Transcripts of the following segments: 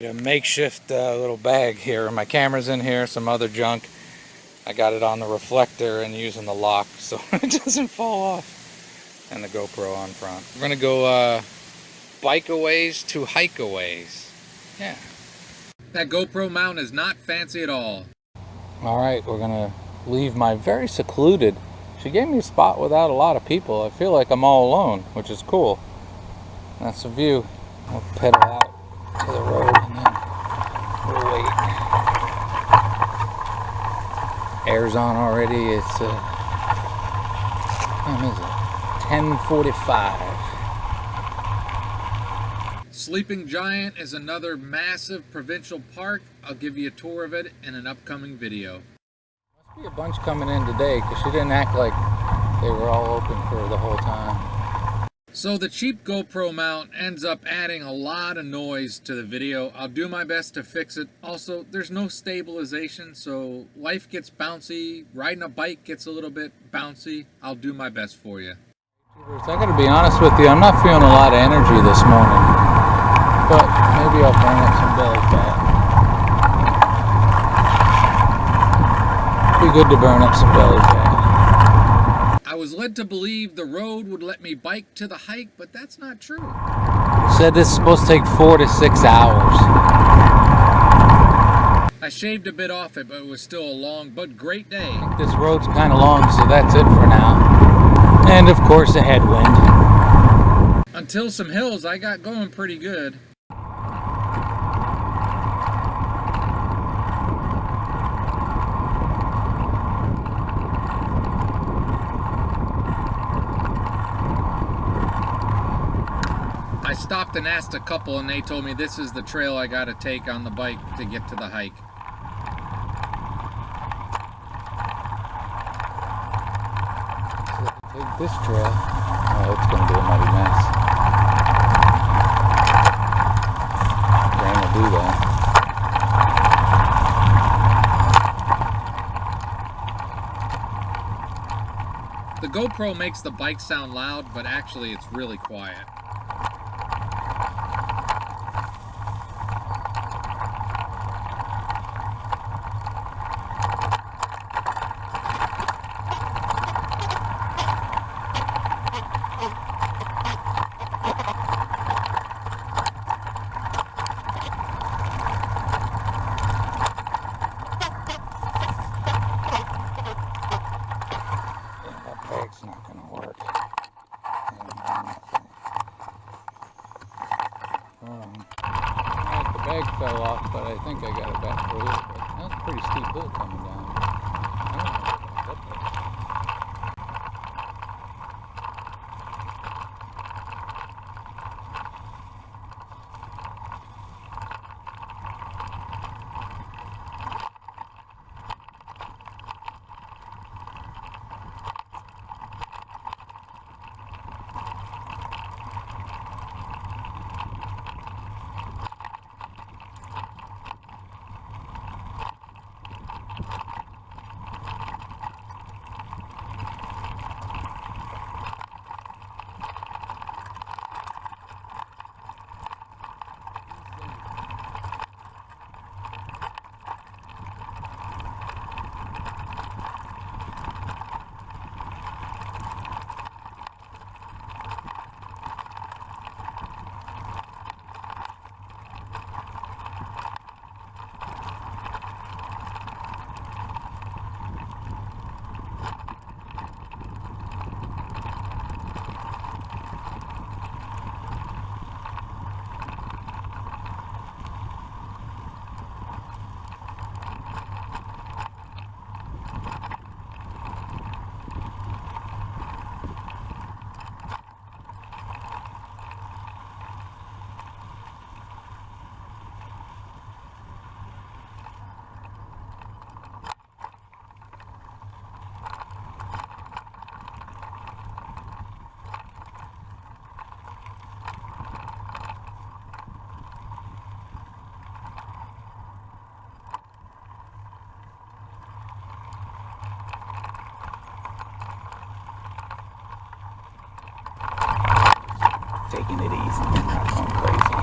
A makeshift little bag here. My camera's in here, some other junk. I got it on the reflector and using the lock so it doesn't fall off. And the GoPro on front. We're gonna go bike-a-ways to hike-a-ways. Yeah. That GoPro mount is not fancy at all. Alright, we're gonna leave my very secluded. She gave me a spot without a lot of people. I feel like I'm all alone, which is cool. That's the view. We'll pedal out to the road and then we'll wait. Air's on already. It's what time is it? 10:45. Sleeping Giant is another massive provincial park. I'll give you a tour of it in an upcoming video. Must be a bunch coming in today because she didn't act like they were all open for the whole time. So the cheap GoPro mount ends up adding a lot of noise to the video. I'll do my best to fix it. Also, there's no stabilization, so life gets bouncy. Riding a bike gets a little bit bouncy. I'll do my best for you. I gotta be honest with you, I'm not feeling a lot of energy this morning, but maybe I'll burn up some belly fat. Be good to burn up some belly fat. I was led to believe the road would let me bike to the hike, but that's not true. Said this is supposed to take 4 to 6 hours. I shaved a bit off it, but it was still a long but great day. This road's kind of long, so that's it for now. And of course a headwind. Until some hills, I got going pretty good. I stopped and asked a couple and they told me this is the trail I gotta take on the bike to get to the hike. Take this trail. Oh, it's gonna be a muddy mess. Rain will do that. The GoPro makes the bike sound loud, but actually it's really quiet. Bag's not going to work. The bag fell off, but I think I got it back for a little bit. That's a pretty steep hill coming down. I don't know if it's up there. Taking it easy, not going crazy.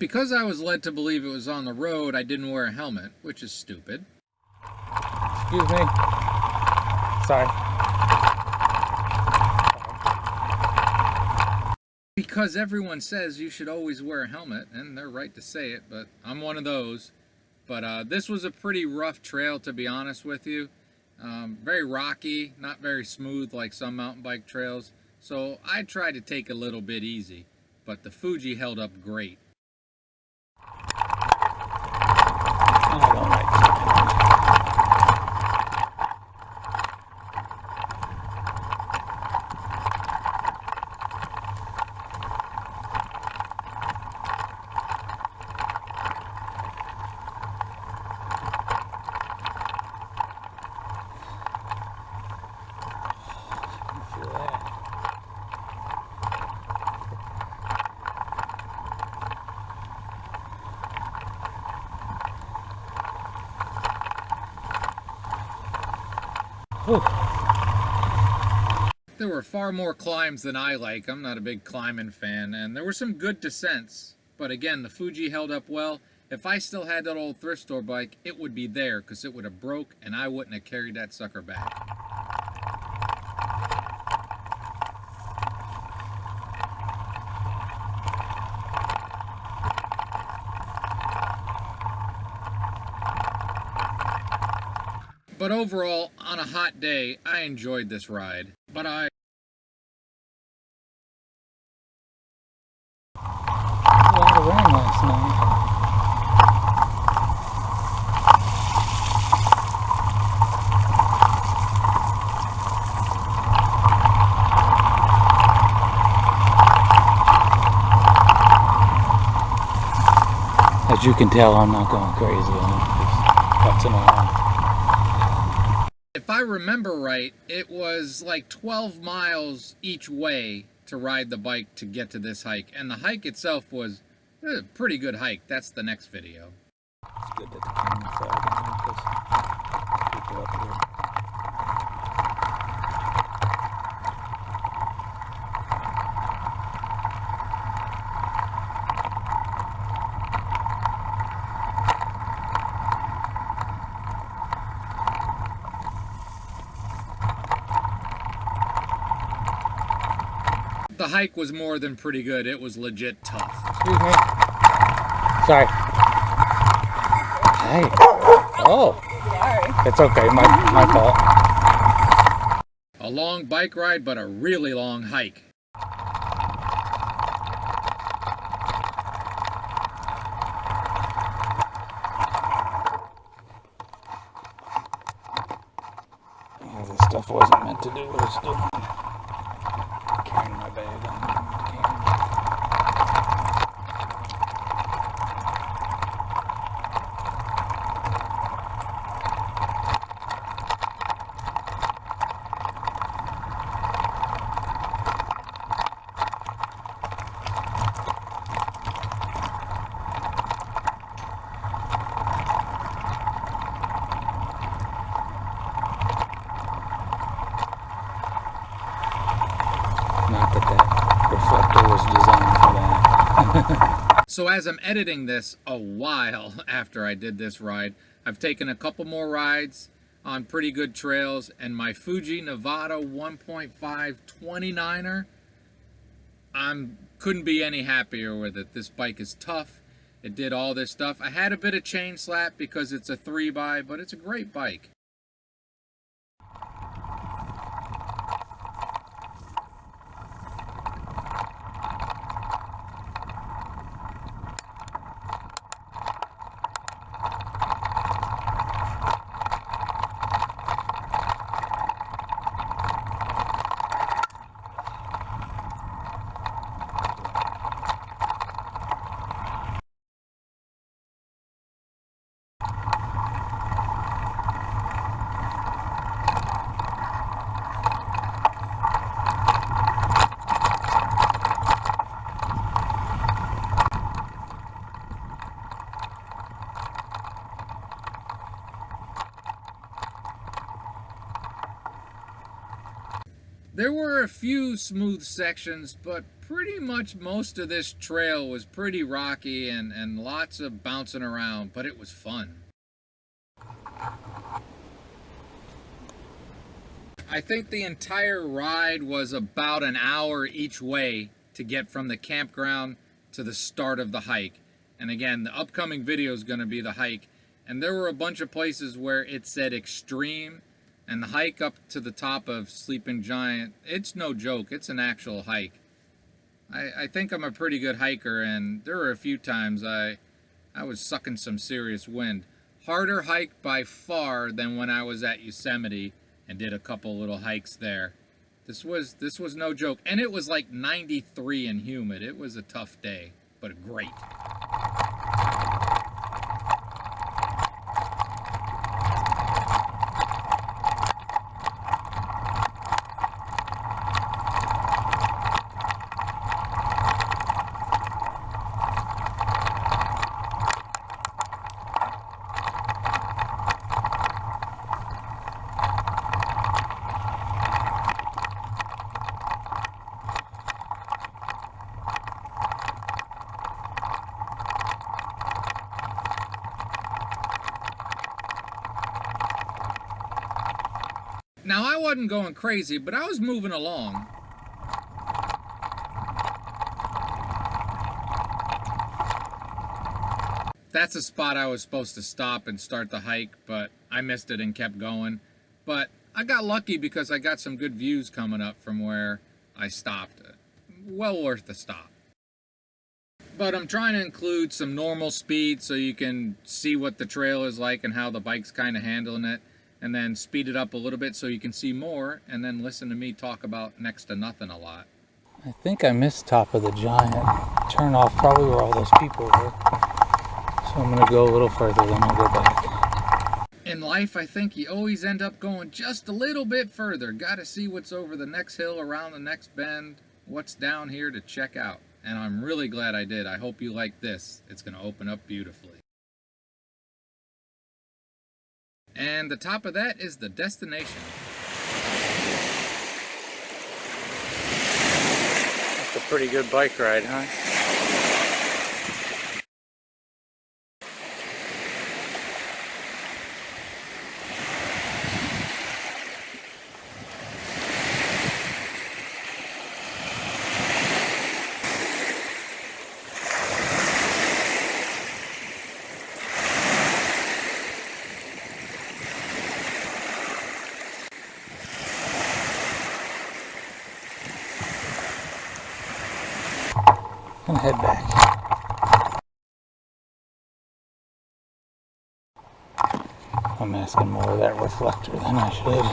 Because I was led to believe it was on the road, I didn't wear a helmet, which is stupid. Excuse me. Sorry. Because everyone says you should always wear a helmet, and they're right to say it, but I'm one of those. But this was a pretty rough trail, to be honest with you. Very rocky, not very smooth like some mountain bike trails. So I tried to take a little bit easy, but the Fuji held up great. I don't like There were far more climbs than I like. I'm not a big climbing fan, and there were some good descents. But again, the Fuji held up well. If I still had that old thrift store bike, it would be there because it would have broke and I wouldn't have carried that sucker back. But overall, on a hot day, I enjoyed this ride. But a lot of rain last night. As you can tell, I'm not going crazy. I'm just putzing around. If I remember right, it was like 12 miles each way to ride the bike to get to this hike. And the hike itself was a pretty good hike. That's the next video. It's good that the camera's out because people up here. The hike was more than pretty good. It was legit tough. Excuse me. Sorry. Hey. Oh. Sorry. It's okay. My fault. A long bike ride, but a really long hike. Yeah, this stuff wasn't meant to do what it's doing. Carrying my bag on the Not that reflector was designed for that. So as I'm editing this a while after I did this ride, I've taken a couple more rides on pretty good trails, and my Fuji Nevada 1.5 29er, couldn't be any happier with it. This bike is tough. It did all this stuff. I had a bit of chain slap because it's a 3x, but it's a great bike. There were a few smooth sections, but pretty much most of this trail was pretty rocky and lots of bouncing around, but it was fun. I think the entire ride was about an hour each way to get from the campground to the start of the hike. And again, the upcoming video is going to be the hike. And there were a bunch of places where it said extreme, and the hike up to the top of Sleeping Giant, it's no joke, it's an actual hike. I think I'm a pretty good hiker, and there were a few times I was sucking some serious wind. Harder hike by far than when I was at Yosemite and did a couple little hikes there. This was no joke, and it was like 93 and humid. It was a tough day, but great. Now, I wasn't going crazy, but I was moving along. That's a spot I was supposed to stop and start the hike, but I missed it and kept going. But I got lucky because I got some good views coming up from where I stopped. Well worth the stop. But I'm trying to include some normal speed so you can see what the trail is like and how the bike's kind of handling it. And then speed it up a little bit so you can see more, and then listen to me talk about next to nothing a lot. I think I missed top of the Giant. Turn off probably where all those people were. So I'm going to go a little further, then I'll go back. In life, I think you always end up going just a little bit further. Got to see what's over the next hill, around the next bend, what's down here to check out. And I'm really glad I did. I hope you like this. It's going to open up beautifully. And the top of that is the destination. That's a pretty good bike ride, huh? And head back. I'm asking more of that reflector than I should.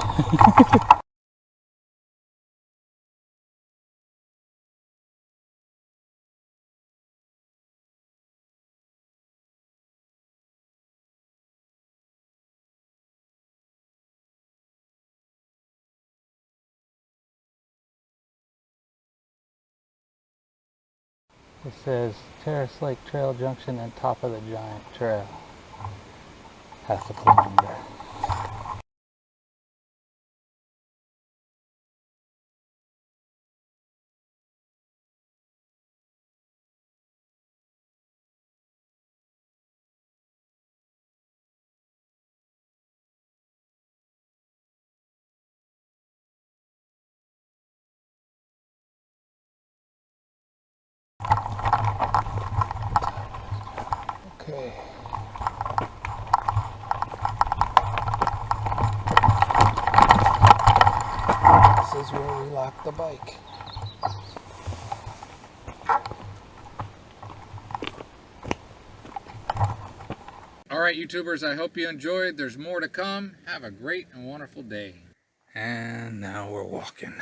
It says Terrace Lake Trail Junction and top of the Giant Trail. That's the kilometer. Okay. This is where we lock the bike. All right, YouTubers, I hope you enjoyed. There's more to come. Have a great and wonderful day. And now we're walking.